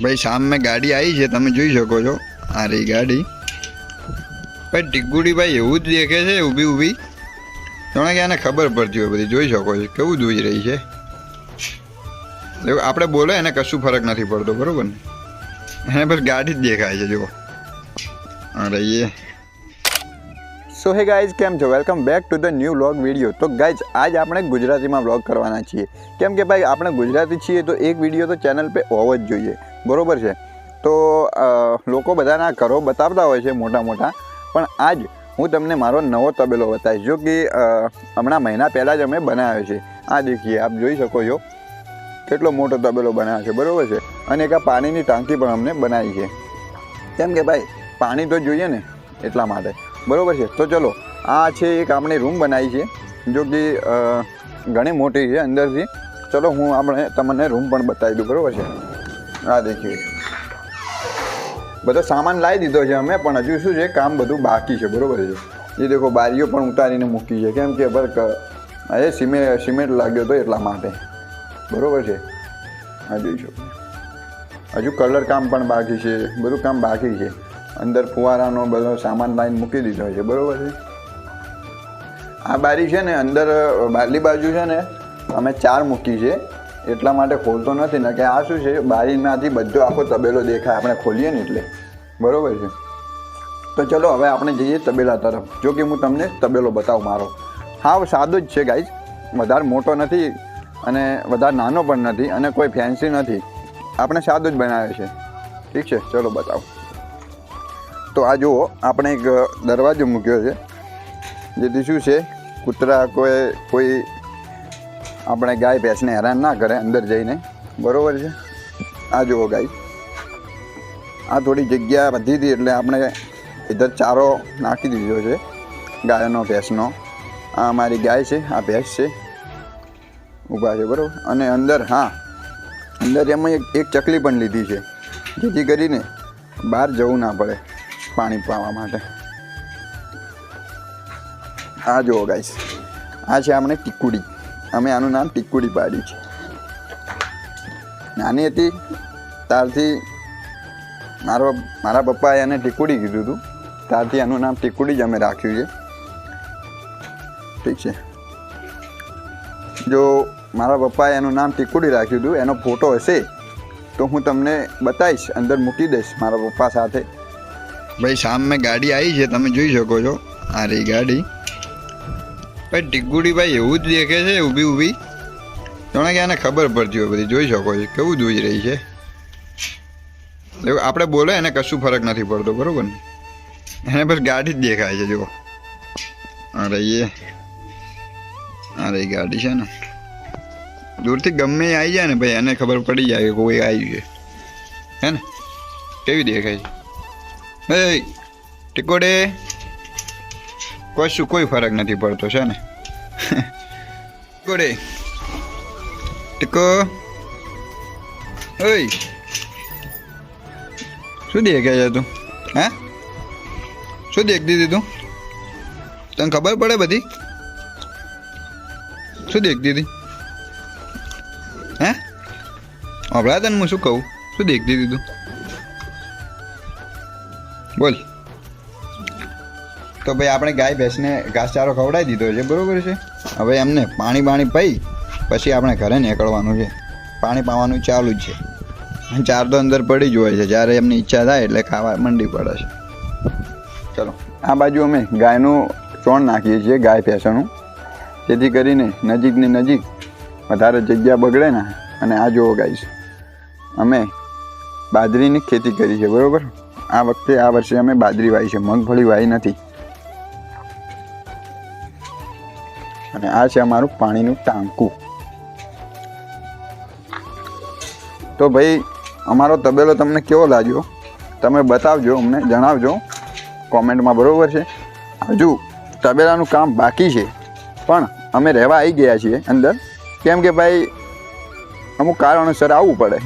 भाई शाम में गाड़ी आई है, તમે જોઈ શકો છો આ રહી ગાડી। ભાઈ ટીકુડી ભાઈ એવું જ દેખે છે ઊભી ઊભી, તમને કે આને ખબર પડતી હોય બધી, જોઈ શકો છો કેવું જોઈ રહી છે। આપણે બોલે એને કશું ફરક નથી પડતો, બરોબર ને, એને બસ ગાડી જ દેખાય છે। જુઓ આ રહીએ। સો હે ગાઈઝ, કેમ છો? Welcome back to the new vlog video. તો ગાઈઝ આજ આપણે ગુજરાતીમાં વ્લોગ કરવાના છીએ, કેમ કે ભાઈ આપણે ગુજરાતી છીએ તો એક વિડીયો તો ચેનલ पे હોવો જ જોઈએ, બરોબર છે। તો લોકો બધાના ઘરો બતાવતા હોય છે મોટા મોટા, પણ આજ હું તમને મારો નવો તબેલો બતાવીશ, જો કે હમણાં મહિના પહેલાં જ અમે બનાવ્યો છે। આ દેખીએ, આપ જોઈ શકો છો કેટલો મોટો તબેલો બનાવ્યો છે, બરોબર છે। અને એક આ પાણીની ટાંકી પણ અમને બનાવી છે, કેમ કે ભાઈ પાણી તો જોઈએ ને એટલા માટે, બરોબર છે। તો ચલો, આ છે એક આપણે રૂમ બનાવી છે, જો કે ઘણી મોટી છે અંદરથી। ચલો હું આપણે તમને રૂમ પણ બતાવી દઉં, બરોબર છે। આ દેખીએ, બધો સામાન લાવી દીધો છે અમે, પણ હજુ શું છે કામ બધું બાકી છે, બરોબર છે। એ દેખો બારીઓ પણ ઉતારીને મૂકી છે, કેમ કે એ સિમેન્ટ લાગ્યો હતો એટલા માટે, બરોબર છે। આ જોઈ શકો, હજુ કલર કામ પણ બાકી છે, બધું કામ બાકી છે। અંદર ફુવારાનો બધો સામાન લાઈન મૂકી દીધો છે, બરોબર છે। આ બારી છે ને અંદર બારલી બાજુ છે ને અમે 4 મૂકી છે, એટલા માટે ખોલતો નથી ને, કે આ શું છે બારીમાંથી બધો આખો તબેલો દેખાય આપણે ખોલીએ ને એટલે, બરોબર છે। તો ચલો હવે આપણે જઈએ તબેલા તરફ, જો કે હું તમને તબેલો બતાવું મારો। હા, સાદો જ છે ગાઈઝ, વધારે મોટો નથી અને વધારે નાનો પણ નથી અને કોઈ ફેન્સી નથી, આપણે સાદો જ બનાવ્યો છે, ઠીક છે। ચલો બતાવો। તો આ જુઓ, આપણે એક દરવાજો મૂક્યો છે, જેથી શું છે કૂતરા કોઈ આપણે ગાય ભેંસને હેરાન ના કરે અંદર જઈને, બરોબર છે। આ જુઓ ગાય, આ થોડી જગ્યા વધી હતી એટલે આપણે ઇધર ચારો નાખી દીધો છે ગાયનો ભેંસનો। આ અમારી ગાય છે, આ ભેંસ છે, ઊભા છે, બરાબર। અને અંદર, હા, અંદર એમાં એક ચકલી પણ લીધી છે, જેથી કરીને બહાર જવું ના પડે પાણી પાવા માટે। આ જુઓ ગાઈસ, આ છે આપણે ટીકુડી, અમે આનું નામ ટીકુડી પાડ્યું છે। નાની હતી ત્યારથી મારા પપ્પાએ એને ટીકુડી કીધું હતું, ત્યારથી આનું નામ ટીકુડી જ અમે રાખ્યું છે, ઠીક છે। જો મારા પપ્પાએ એનું નામ ટીકુડી રાખ્યું હતું, એનો ફોટો હશે તો હું તમને બતાવીશ, અંદર મૂકી દઈશ મારા પપ્પા સાથે। ભાઈ શામ में ગાડી આવી છે, તમે જોઈ શકો છો આ રહી ગાડી। ભાઈ ટીકુડી ભાઈ એવું જ દેખે છે ઊભી ઊભી, તમને કે આને ખબર પડતી હોય બધી, જોઈ શકો છો કેવું જોઈ રહી છે। આપણે બોલે એને કશું ફરક નથી પડતો, બરોબર ને, એને બસ ગાડી જ દેખાય છે। જુઓ આ રહીએ, આ રહી ગાડી છે ને, દૂરથી ગમે આવી જાય ને ભાઈ એને ખબર પડી જાય કે કોઈ આવ્યું છે, હે ને, કેવી દેખાય છે। એ ટીકોડે કોઈ ફરક નથી પડતો છે ને। ટીકોડે ટીકો, ઓય શું દેખાય છે તું? હે, શું દેખતી હતી તું? તને ખબર પડે બધી? શું દેખતી હતી? હે, હમણાં તને હું શું કહું, શું દેખતી હતી તું? બોલ। તો ભાઈ આપણે ગાય ભેંસને ઘાસચારો ખવડાવી દીધો છે, બરોબર છે। હવે એમને પાણી પી પછી આપણે ઘરે નીકળવાનું છે, પાણી પાવાનું ચાલુ જ છે, ચાર તો અંદર પડી જ હોય છે, જ્યારે એમની ઈચ્છા થાય એટલે ખાવા મંડી પડે છે। ચલો, આ બાજુ અમે ગાયનું ચોણ નાખીએ છીએ, ગાય ભેંસનું, જેથી કરીને નજીકની નજીક વધારે જગ્યા બગડે ને। અને આ જુઓ ગાઈસ, અમે બાજરીની ખેતી કરી છે, બરોબર। આ વર્ષે અમે બાજરી વાવી છે, મગફળી વાવી નથી। અને આ છે અમારું પાણીનું ટાંકું। તો ભાઈ અમારો તબેલો તમને કેવો લાગ્યો તમે બતાવજો, અમને જણાવજો કોમેન્ટમાં, બરોબર છે। હજુ તબેલાનું કામ બાકી છે, પણ અમે રહેવા આવી ગયા છીએ અંદર, કેમ કે ભાઈ અમુક કારણોસર આવવું પડે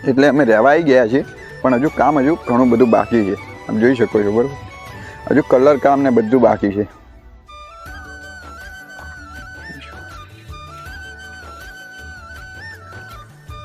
એટલે અમે રહેવા આવી ગયા છીએ, પણ હજુ કામ ઘણું બધું બાકી છે, તમે જોઈ શકો છો, બરાબર। હજુ કલર કામ ને બધું બાકી છે।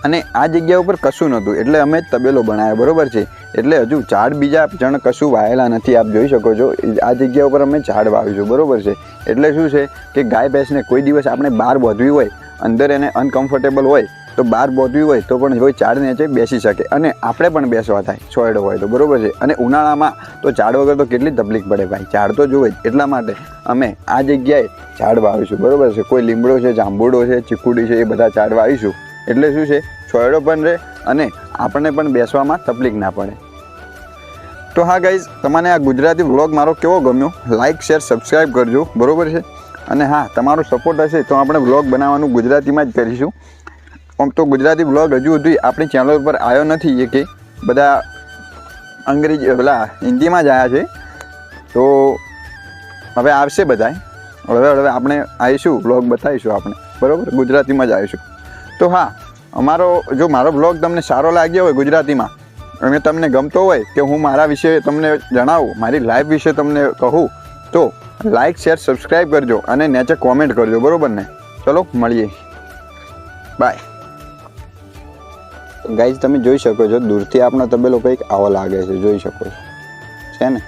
અને આ જગ્યા ઉપર કશું નહોતું એટલે અમે જ તબેલો બનાવ્યો, બરાબર છે. એટલે હજુ ઝાડ બીજા જણ કશું વાયેલા નથી, આપ જોઈ શકો છો. આ જગ્યા ઉપર અમે ઝાડ વાવીશું, બરાબર છે. એટલે શું છે કે ગાય ભેંસને કોઈ દિવસ આપણે બહાર બાંધવી હોય, અંદર એને અનકમ્ફર્ટેબલ હોય તો બહાર બાંધવી હોય તો પણ કોઈ ઝાડ નીચે બેસી શકે અને આપણે પણ બેસવા થાય છોયડો હોય તો, બરાબર છે. અને ઉનાળામાં તો ઝાડ વગર તો કેટલી તકલીફ પડે ભાઈ, ઝાડ તો જોવે જ. એટલા માટે અમે આ જગ્યાએ ઝાડ વાવીશું, બરાબર છે. કોઈ લીમડો છે, જાંબુડો છે, ચીકુડી છે, એ બધા ઝાડ વાવીશું. એટલે શું છે છોયડો પણ રહે અને આપણને પણ બેસવામાં તકલીફ ના પડે. તો હા ગાઈઝ, તમને આ ગુજરાતી વ્લોગ મારો કેવો ગમ્યો, લાઇક શેર સબસ્ક્રાઈબ કરજો, બરાબર છે. અને હા, તમારો સપોર્ટ હશે તો આપણે વ્લોગ બનાવવાનું ગુજરાતીમાં જ કરીશું. આમ તો ગુજરાતી વ્લોગ હજુ સુધી આપણી ચેનલ પર આવ્યો નથી, એ કે બધા અંગ્રેજી હિન્દીમાં જ આવ્યા છે. તો હવે આવશે બધા, હવે આપણે આવીશું વ્લોગ બતાવીશું આપણે, બરાબર, ગુજરાતીમાં જ આવીશું. તો હા, જો મારો વ્લોગ તમને સારો લાગ્યો હોય ગુજરાતીમાં અને તમને ગમતો હોય કે હું મારા વિશે તમને જણાવું, મારી લાઈફ વિશે તમને કહું, તો લાઇક શેર સબસ્ક્રાઈબ કરજો અને નીચે કોમેન્ટ કરજો, બરાબર ને. ચલો મળીએ, બાય. ગાઈઝ, તમે જોઈ શકો છો દૂરથી આપણો તબેલો કંઈક આવો લાગે છે, જોઈ શકો છો, છે ને.